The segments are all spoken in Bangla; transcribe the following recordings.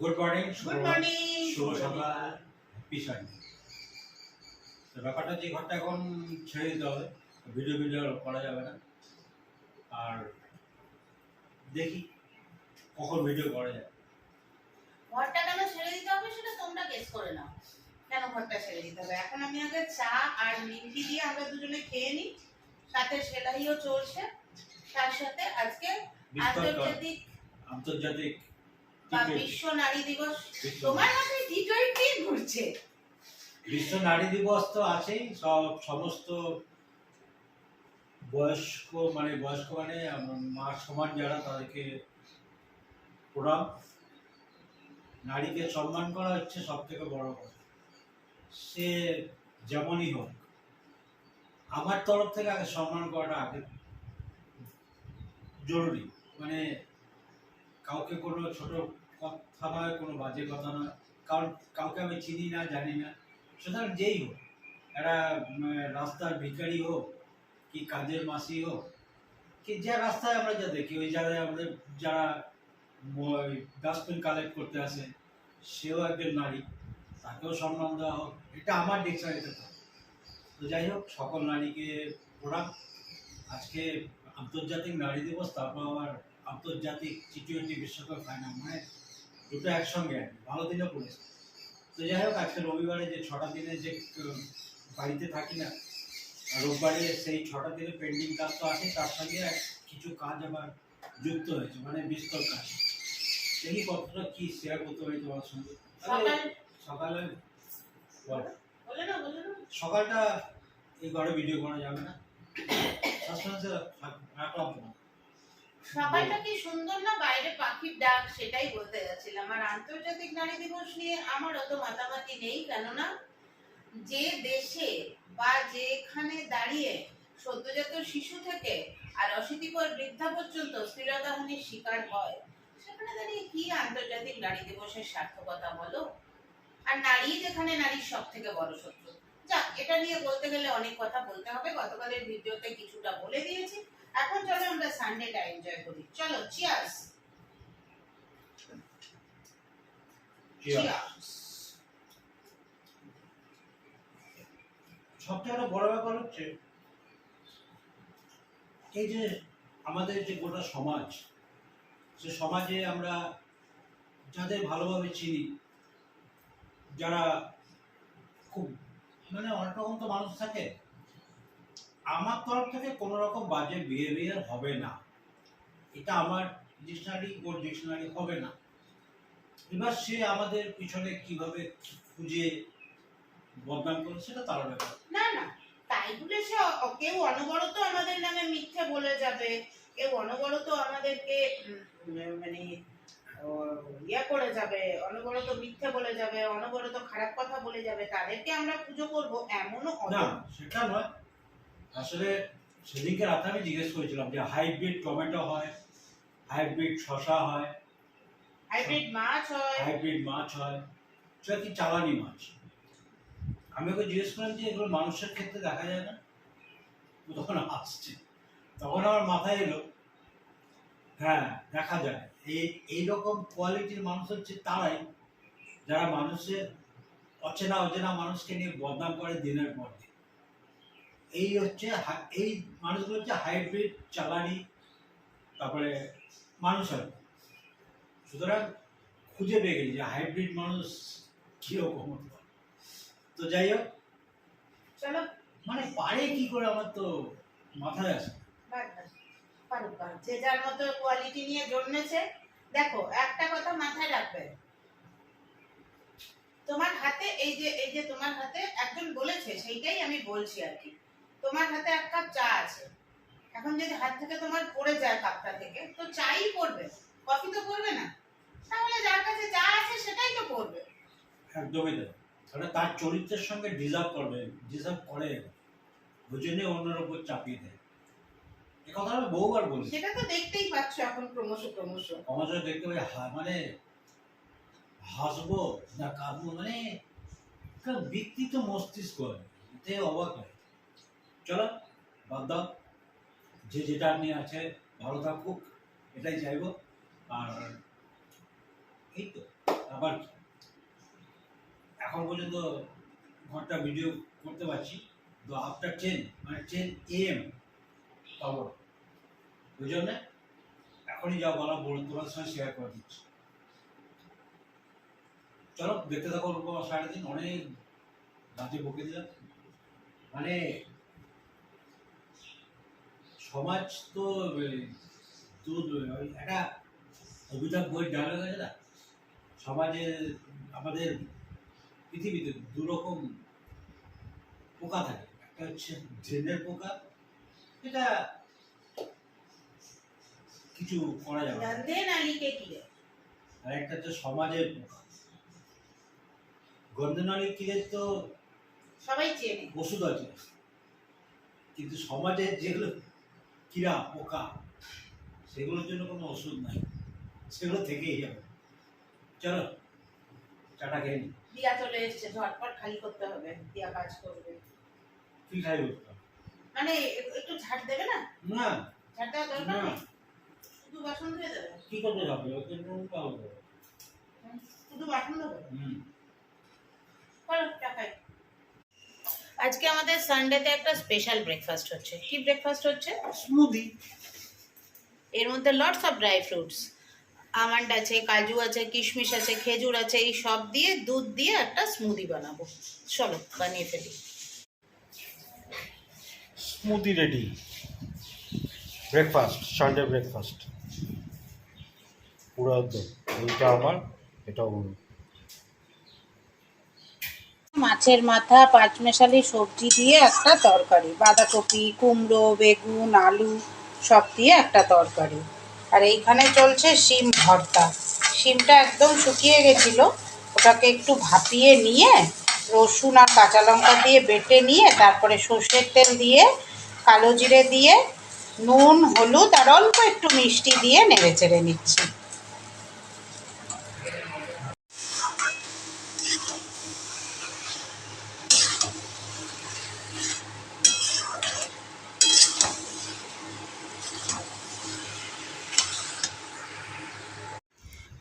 Good morning. Good morning. শুভ সকাল। পিছন তো ব্যাপারটা যে ঘরটা এখন ছেড়ে দিতে হবে, ভিডিও করা যাবে না। আর দেখি কখন ভিডিও করা যায়। ঘরটা কেন ছেড়ে দিতে হবে সেটা তোমরা গেস করে নাও। কেন ঘরটা ছেড়ে দিতে হবে? এখন আমি আগে চা আর নিমকি দিয়ে আমরা দুজনে খেয়ে নিই, সাথে সেলাইও চলছে, তার সাথে আজকে আন্তর্জাতিক বা বিশ্ব নারী দিবস। তোমার মাথায় টি20 ঘুরছে। বিশ্ব নারী দিবস তো আছেই, সমস্ত বয়স্ক মানে মা সমান যারা, তাদেরকে প্রণাম। নারীকে সম্মান করা হচ্ছে সব থেকে বড় কথা। সে যেমনই হোক, আমার তরফ থেকে আগে সম্মান করাটা আগে জরুরি। মানে কাউকে কোনো ছোট কথা নয়, কোনো বাজে কথা নয়, কারণ কাউকে আমি চিনি না, জানি না। সুতরাং যেই হোক, একটা রাস্তার ভিখারি হোক কি কাজের মাসি হোক, কি যে রাস্তায় আমরা যা দেখি, ওই জায়গায় আমাদের যারা ডাস্টবিন কালেক্ট করতে আসে, সেও একজন নারী, তাকেও সম্মান দেওয়া হোক, এটা আমার ডিকশনারিতে থাকে। তো যাই হোক, সকল নারীকে প্রণাম। আজকে আন্তর্জাতিক নারী দিবস, তারপর আবার আন্তর্জাতিক টি20 বিশ্বকাপ ফাইনাল, মানে দুটো একসঙ্গে ভালো দিনে পড়েছে। তো যাই হোক, আজকে রবিবারে যে 6টা দিনে যে বাড়িতে থাকি না, রোববারে সেই 6টা দিনে পেন্ডিং কাজ তো আছে, তার সঙ্গে কিছু কাজ আবার যুক্ত হয়েছে, মানে বিস্তর কাজ। সেই কতটা কি শেয়ার করতে পারি তোমার সঙ্গে। সকালে সকালটা এই ঘরে ভিডিও করা যাবে না, সকালটা কি সুন্দর না, বাইরে পাখির ডাক, সেটাই বলতে যাচ্ছিলাম। আর আন্তর্জাতিক নারী দিবস নিয়ে আমার অত মাতামাতি নেই, কেননা যে দেশে বা যেখানে দাঁড়িয়ে সদ্যজাত শিশু থেকে আর অশীতিপর বৃদ্ধা পর্যন্ত শ্লীলতাহানির শিকার হয়, সেখানে দাঁড়িয়ে কি আন্তর্জাতিক নারী দিবসের সার্থকতা বলো? আর নারী যেখানে নারীর সব থেকে বড় শত্রু। যাক, এটা নিয়ে বলতে গেলে অনেক কথা বলতে হবে, গতকালের ভিডিওতে কিছুটা বলে দিয়েছি। এখন চলো আমরা সানডেটা এনজয় করি। চলো, চিয়ার্স। চিয়ার্স। সবথেকে বড় ব্যাপার হচ্ছে এই যে আমাদের যে গোটা সমাজ, সে সমাজে আমরা যাদের ভালোভাবে চিনি, যারা খুব মানে অনেক রকম তো মানুষ থাকে, আমার তরফ থেকে কোনো রকম বাজে বিহেভিয়ার হবে না, এটা আমার ডিকশনারি হবে না। এবার সে আমাদের পিছনে কিভাবে খুঁজে বদনাম করে সেটা তার ব্যাপার। না না, তাই বলে সে কেউ অনবরত আমাদের নামে মিথ্যে বলে যাবে, কেউ অনবরত আমাদেরকে মানে ইয়া করে যাবে, অনবরত মিথ্যে বলে যাবে, অনবরত খারাপ কথা বলে যাবে, তাদেরকে আমরা পুজো করব এমনও না, সেটা নয়। আসলে সেদিনকে রাতে আমি জিজ্ঞেস করেছিলাম যে হাইব্রিড টমেটো হয়, হাইব্রিড শশা হয়, হাইব্রিড মাছ হয়, সেটা কি চালানি মাছ? আমি ওকে জিজ্ঞেস করলাম যে এগুলো মানুষের ক্ষেত্রে দেখা যায় না? তখন আসছে, তখন আমার মাথায় এলো, হ্যাঁ দেখা যায়। এইরকম কোয়ালিটির মানুষ হচ্ছে তারাই, যারা মানুষের অচেনা মানুষকে নিয়ে বদনাম করে দিনের পর দিন। এই মানুষগুলো হচ্ছে হাইব্রিড চালানি, তারপরে মানুষ আর। সুতরাং খুঁজে পেয়ে গেছি যে হাইব্রিড মানুষ কিরকম। তো যাই হোক, চলো, মানে পারে কি করে আমার তো মাথায় আসে। যে যার মতো কোয়ালিটি নিয়ে জন্মেছে। দেখো, একটা কথা মাথায় রাখবে, তোমার হাতে এই যে তোমার হাতে একজন বলেছে, সেইটাই আমি বলছি আর কি। তোমার হাতে এক কাপ চা আছে, এখন যদি হাত থেকে তোমার পড়ে যায় কাপটা থেকে, তো চাই পড়বে, কফি তো পড়বে না। তাহলে যার কাছে চা আছে সেটাই তো পড়বে। একদমই তাই, কারণ তার চরিত্রের সঙ্গে ডিজার্ভ করে, ওই জন্য অন্যের উপর চাপিয়ে দেয়। এ কথা আমি বহুবার বলি। সেটা তো দেখতেই পাচ্ছ এখন ক্রমশ দেখতে পাই, মানে হাসবো না কাঁদবো, মানে বিকৃত মস্তিষ্ক, এতে অবাক হয়। চলো বাদ দাও, যে যেটা নিয়ে আছে ভালো থাকুক, এটাই চাইবো। আর এই তো। আবার এখন পর্যন্ত ঘন্টা ভিডিও করতে পারছি, তো আফটার 10 মানে 10 AM খবর, ওই জন্য এখনই যা বলা বলে তোমার সঙ্গে শেয়ার করে দিচ্ছি। চলো দেখতে থাকো রূপমা সারাদিন, অনেক বাজে বকে দিলাম। মানে সমাজ তো একটা অভিধান বই ডায়লগ আছে না, সমাজে আমাদের পৃথিবীতে দুরকম পোকা থাকে, একটা হচ্ছে ড্রেনের পোকা, এটা কিছু করা যাবে না, গন্ধে নালিকে কিরে, আর একটা হচ্ছে সমাজের পোকা। গন্ধনালী কিরে তো সবাই চেনে, ওষুধ আছে, কিন্তু সমাজের যেগুলো কিরা পোকা, সেগুলোর জন্য কোনো ওষুধ নাই, সেগুলো থেকেই যাবে। চলো চাটা খেয়ে নি। দিয়া চলে এসছে, ঝটপট খালি করতে হবে, দিয়া কাজ করবে। কি খাই বলতো? মানে একটু ঝাড় দেবে না? না ঝাড় দেওয়া দরকার না, নেই, শুধু বাসন ধুয়ে দেবে। কি করতে যাবে? ওকে নুন পাবো। শুধু বাসন ধোবে। হুম। চলো টাকাই। আজকে আমাদের সানডেতে একটা স্পেশাল ব্রেকফাস্ট হচ্ছে। কি ব্রেকফাস্ট হচ্ছে? স্মুদি। এর মধ্যে lots of dry fruits, almond আছে, কাজু আছে, কিশমিশ আছে, খেজুর আছে, এই সব দিয়ে দুধ দিয়ে একটা স্মুদি বানাবো। চলো বানিয়ে ফেলি। Smoothie ready. Breakfast, Sunday breakfast পুরো একদম। এইটা আমার, এটাও বলুন। মাছের মাথা, পাঁচমেশালি সবজি দিয়ে একটা তরকারি, বাঁধাকপি, কুমড়ো, বেগুন, আলু সব দিয়ে একটা তরকারি। আর এইখানে চলছে শিম ভর্তা। শিমটা একদম শুকিয়ে গেছিলো, ওটাকে একটু ভাপিয়ে নিয়ে রসুন আর কাঁচা লঙ্কা দিয়ে বেটে নিয়ে তারপরে সর্ষের তেল দিয়ে কালো জিরে দিয়ে নুন, হলুদ আর অল্প একটু মিষ্টি দিয়ে নেড়ে চেড়ে নিচ্ছি।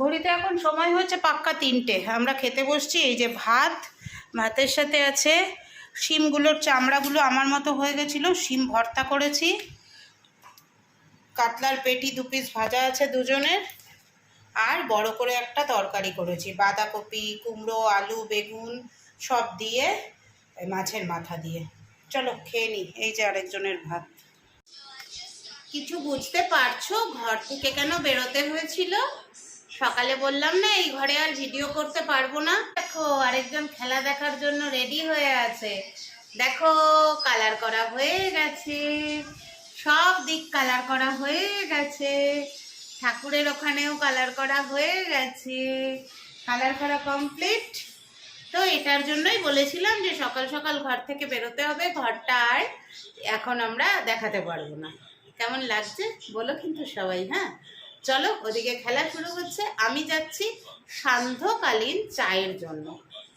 ঘড়িতে এখন সময় হচ্ছে পাক্কা 3টে। আমরা খেতে বসছি। এই যে ভাত, ভাতের সাথে আছে শিমগুলোর চামড়াগুলো আমার মতো হয়ে গেছিলো, শিম ভর্তা করেছি, কাতলার পেটি 2 পিস ভাজা আছে দুজনের, আর বড় করে একটা তরকারি করেছি, বাঁধাকপি, কুমড়ো, আলু, বেগুন সব দিয়ে, মাছের মাথা দিয়ে। চলো খেয়ে নিই। এই যে আরেকজনের ভাত। কিছু বুঝতে পারছো ঘর থেকে কেন বেরোতে হয়েছিল? সকালে বললাম না এই ঘরে আর ভিডিও করতে পারবো না। দেখো আরেকজন খেলা দেখার জন্য রেডি হয়ে আছে। দেখো কালার করা হয়ে গেছে, সব দিক কালার করা হয়ে গেছে, ঠাকুরের ওখানেও কালার করা হয়ে গেছে, কালার করা কমপ্লিট। তো এটার জন্যই বলেছিলাম যে সকাল সকাল ঘর থেকে বেরোতে হবে, ঘরটা আর এখন আমরা দেখাতে পারবো না। কেমন লাগছে বলো কিন্তু সবাই। হ্যাঁ চলো, ওদিকে খেলা শুরু হচ্ছে, আমি যাচ্ছি সান্ধ্যকালীন চায়ের জন্য।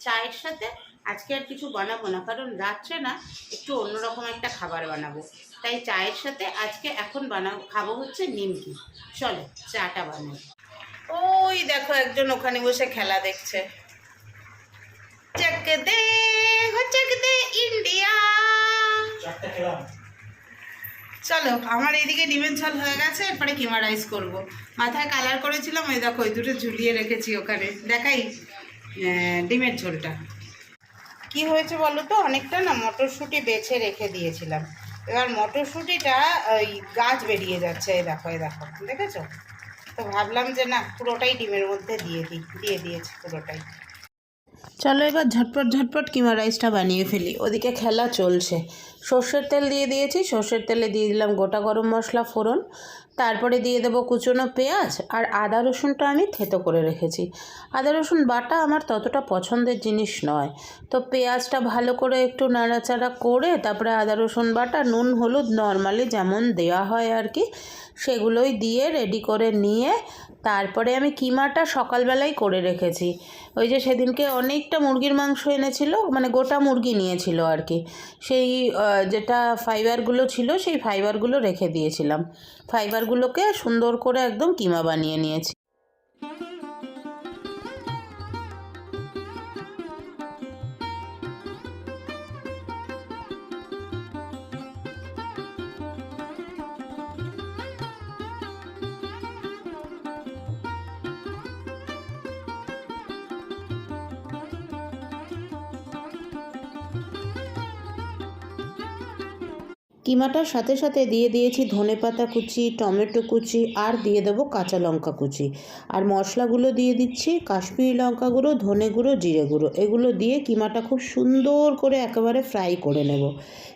চায়ের সাথে আজকে আর কিছু বানাবো না, কারণ রাত্রে না একটু অন্যরকম একটা খাবার বানাবো, তাই চায়ের সাথে আজকে এখন খাবো হচ্ছে নিমকি। চলো চাটা বানাই। ওই দেখো একজন ওখানে বসে খেলা দেখছে। চক দে ইন্ডিয়া। চলো আমার এইদিকে ডিমের ঝোল হয়ে গেছে, এরপরে কিমা রাইস করবো। মাথায় কালার করেছিলাম, ওই দেখো ওই দুটো ঝুলিয়ে রেখেছি ওখানে, দেখাই ডিমের ঝোলটা। কি হয়েছে বলো তো, অনেকটা না মটরশুঁটি বেছে রেখে দিয়েছিলাম, এবার মটরশুঁটিটা ওই গাছ বেরিয়ে যাচ্ছে, এই দেখো এই দেখো, দেখেছো? তো ভাবলাম যে না পুরোটাই ডিমের মধ্যে দিয়ে দিয়েছি পুরোটাই। চলো এবার ঝটপট ঝটপট কিমা রাইসটা বানিয়ে ফেলি। ওদিকে খেলা চলছে। সর্ষের তেল দিয়ে দিয়েছি, সর্ষের তেলে দিয়ে দিলাম গোটা গরম মশলা ফোড়ন, তারপরে দিয়ে দেবো কুচনো পেঁয়াজ, আর আদা রসুনটা আমি থেতো করে রেখেছি। আদা রসুন বাটা আমার ততটা পছন্দের জিনিস নয়, তো পেঁয়াজটা ভালো করে একটু নাড়াচাড়া করে তারপরে আদা রসুন বাটা, নুন হলুদ নর্মালি যেমন দেওয়া হয় আর কি, সেগুলোই দিয়ে রেডি করে নিয়ে তারপরে আমি কিমাটা সকালবেলাই করে রেখেছি। ওই যে সেদিনকে অনেকটা মুরগির মাংস এনেছিল, মানে গোটা মুরগি নিয়েছিল আর কি, সেই যেটা ফাইবারগুলো ছিল সেই ফাইবারগুলো রেখে দিয়েছিলাম, ফাইবারগুলোকে সুন্দর করে একদম কিমা বানিয়ে নিয়েছি। কিমাটার সাথে সাথে দিয়ে দিয়েছি ধনেপাতা কুচি, টমেটো কুচি, আর দিয়ে দেবো কাঁচা লঙ্কা কুচি। আর মশলাগুলো দিয়ে দিচ্ছি কাশ্মীরি লঙ্কা গুঁড়ো, ধনে গুঁড়ো, জিরে গুঁড়ো। এগুলো দিয়ে কিমাটা খুব সুন্দর করে একেবারে ফ্রাই করে নেব।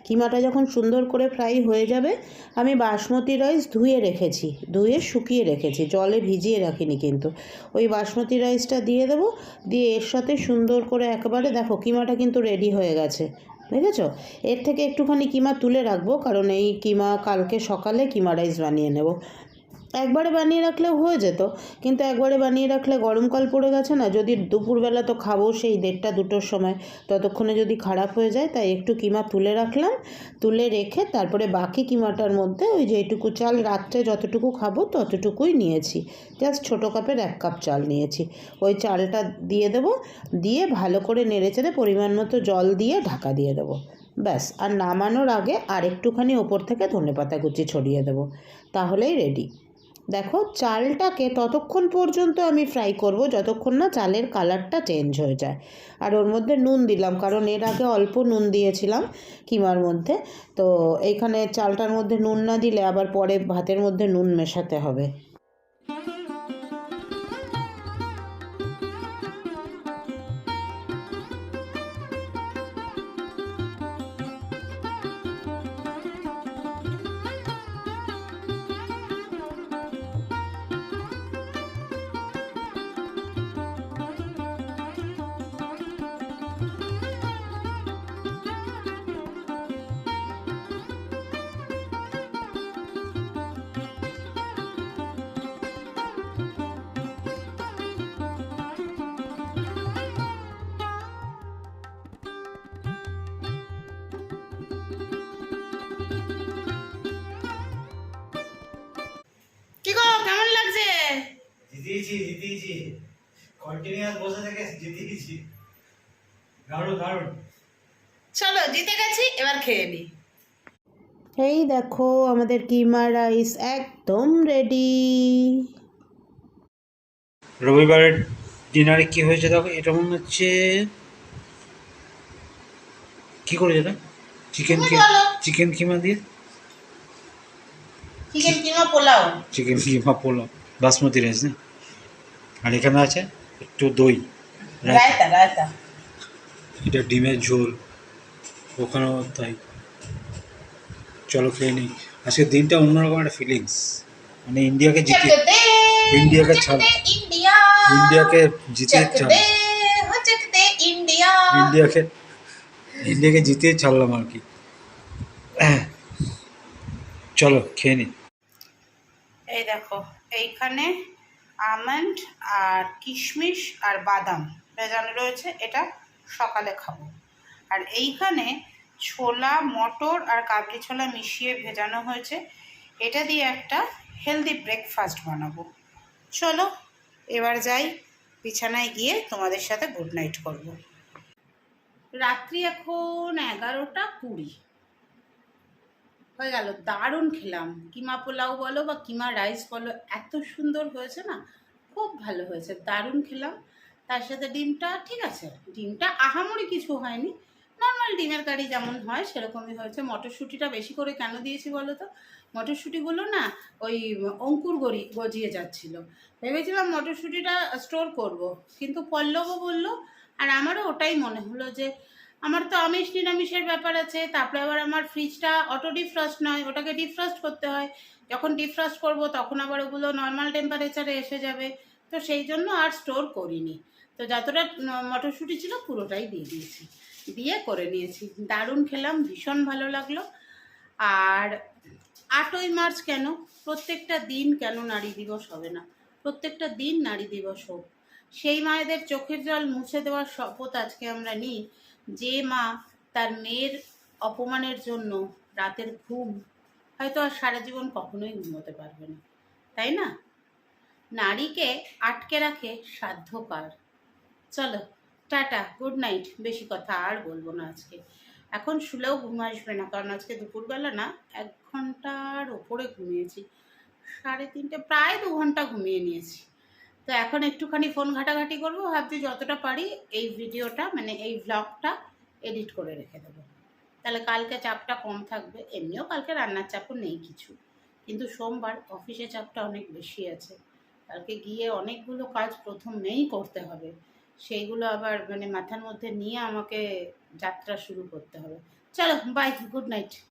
কিমাটা যখন সুন্দর করে ফ্রাই হয়ে যাবে, আমি বাসমতি রাইস ধুয়ে রেখেছি, ধুয়ে শুকিয়ে রেখেছি, জলে ভিজিয়ে রাখিনি কিন্তু। ওই বাসমতি রাইসটা দিয়ে দেবো, দিয়ে এর সাথে সুন্দর করে একেবারে, দেখো কিমাটা কিন্তু রেডি হয়ে গেছে, দেখেছো? এর থেকে একটুখানি কিমা তুলে রাখবো, কারণ এই কিমা কালকে সকালে কিমা রাইস বানিয়ে নেব। একবারে বানিয়ে রাখলেও হয়ে যেত, কিন্তু একবারে বানিয়ে রাখলে গরমকাল পড়ে গেছে না, যদি দুপুরবেলা তো খাবো সেই 1:30-2টোর সময়, ততক্ষণে যদি খারাপ হয়ে যায়, তাই একটু কিমা তুলে রাখলাম। তুলে রেখে তারপরে বাকি কিমাটার মধ্যে ওই যেটুকু চাল রাত্রে যতটুকু খাবো ততটুকুই নিয়েছি, জাস্ট ছোটো কাপের 1 কাপ চাল নিয়েছি। ওই চালটা দিয়ে দেবো, দিয়ে ভালো করে নেড়েচেড়ে পরিমাণ মতো জল দিয়ে ঢাকা দিয়ে দেবো, ব্যাস। আর নামানোর আগে আর একটুখানি ওপর থেকে ধনেপাতা কুচি ছড়িয়ে দেবো, তাহলেই রেডি। দেখো, চালটাকে ততক্ষণ পর্যন্ত আমি ফ্রাই করব যতক্ষণ না চালের কালারটা চেঞ্জ হয়ে যায়। আর ওর মধ্যে নুন দিলাম, কারণ এর আগে অল্প নুন দিয়েছিলাম কিমার মধ্যে, তো এইখানে চালটার মধ্যে নুন না দিলে আবার পরে ভাতের মধ্যে নুন মেশাতে হবে। কি গো, কেমন লাগছে? জিতিয়েছি কন্টিনিউয়াস বসে থেকে জিতিয়েছি। দারুণ। চলো, জিতে গেছি, এবার খেয়ে নি। এই দেখো, আমাদের কিমা রাইস একদম রেডি। রবিবারের ডিনারে কি হয়েছে দেখো, এটা মনে হচ্ছে কি করে, এটা চিকেন কিমা দিয়ে চিকেন কিমা পোলাও। চিকেন কিমা পোলাও, বাসমতি রাইস না। আর এখানে আছে একটু দই, রায়তা। এটা ডিমের ঝোল, ওখানেও তাই। চলো খেয়ে নিই। আজকের দিনটা অন্যরকম একটা ফিলিংস, মানে ইন্ডিয়াকে ইন্ডিয়াকে জিতিয়ে ইন্ডিয়াকে জিতিয়ে ছাড়লাম আর কি। চলো খেয়ে নিই। এই দেখো, এইখানে আমন্ড আর কিশমিশ আর বাদাম ভেজানো রয়েছে, এটা সকালে খাবো। আর এইখানে ছোলা, মটর আর কাবলি ছোলা মিশিয়ে ভেজানো হয়েছে, এটা দিয়ে একটা হেলদি ব্রেকফাস্ট বানাবো। চলো এবার যাই বিছানায়, গিয়ে তোমাদের সাথে গুড নাইট করব। রাত্রি এখন 11:20 হয়ে গেল। দারুণ খেলাম, কিমা পোলাও বলো বা কিমা রাইস বলো, এত সুন্দর হয়েছে না, খুব ভালো হয়েছে, দারুণ খেলাম। তার সাথে ডিমটা ঠিক আছে, ডিমটা আহামরি কিছু হয়নি, নর্মাল ডিমের কারি যেমন হয় সেরকমই হয়েছে। মটরশুঁটিটা বেশি করে কেন দিয়েছি বলো তো, মটরশুঁটিগুলো না ওই অঙ্কুর গজিয়ে যাচ্ছিল, ভেবেছিলাম মটরশুঁটিটা স্টোর করব, কিন্তু পল্লবও বললো আর আমারও ওটাই মনে হলো যে আমার তো আমিষ নিরামিষের ব্যাপার আছে, তারপরে আবার আমার ফ্রিজটা অটো ডিফ্রস্ট নয়, ওটাকে ডিফ্রস্ট করতে হয়, যখন ডিফ্রস্ট করব তখন আবার ওগুলো নর্মাল টেম্পারেচারে এসে যাবে, তো সেই জন্য আর স্টোর করিনি। তো যতটা মটরশুঁটি ছিল পুরোটাই দিয়ে দিয়েছি, দিয়ে করে নিয়েছি। দারুণ খেলাম, ভীষণ ভালো লাগলো। আর 8ই মার্চ কেন, প্রত্যেকটা দিন কেন নারী দিবস হবে না? প্রত্যেকটা দিন নারী দিবস হোক। সেই মায়েদের চোখের জল মুছে দেওয়ার শপথ আজকে আমরা নিই, যে মা তার মেয়ের অপমানের জন্য রাতের ঘুম হয়তো আর সারা জীবন কখনোই ঘুমোতে পারবে না, তাই না? নারীকে আটকে রাখে সাধ্যকার। চলো টাটা, গুড নাইট, বেশি কথা আর বলবো না আজকে। এখন শুলেও ঘুম আসবে না, কারণ আজকে দুপুরবেলা না 1 ঘন্টার ওপরে ঘুমিয়েছি, 3:30, প্রায় 2 ঘন্টা ঘুমিয়ে নিয়েছি। তো এখন একটুখানি ফোন ঘাটাঘাটি করবো, ভাবছি যতটা পারি এই ভিডিওটা মানে এই ভ্লগটা এডিট করে রেখে দেবো। তাহলে কালকে চাপটা কম থাকবে। এমনিও কালকে রান্নার চাপও নেই কিছু, কিন্তু সোমবার অফিসে চাপটা অনেক বেশি আছে। কালকে গিয়ে অনেকগুলো কাজ প্রথমেই করতে হবে, সেইগুলো আবার মানে মাথার মধ্যে নিয়ে আমাকে যাত্রা শুরু করতে হবে। চলো বাই, গুড নাইট।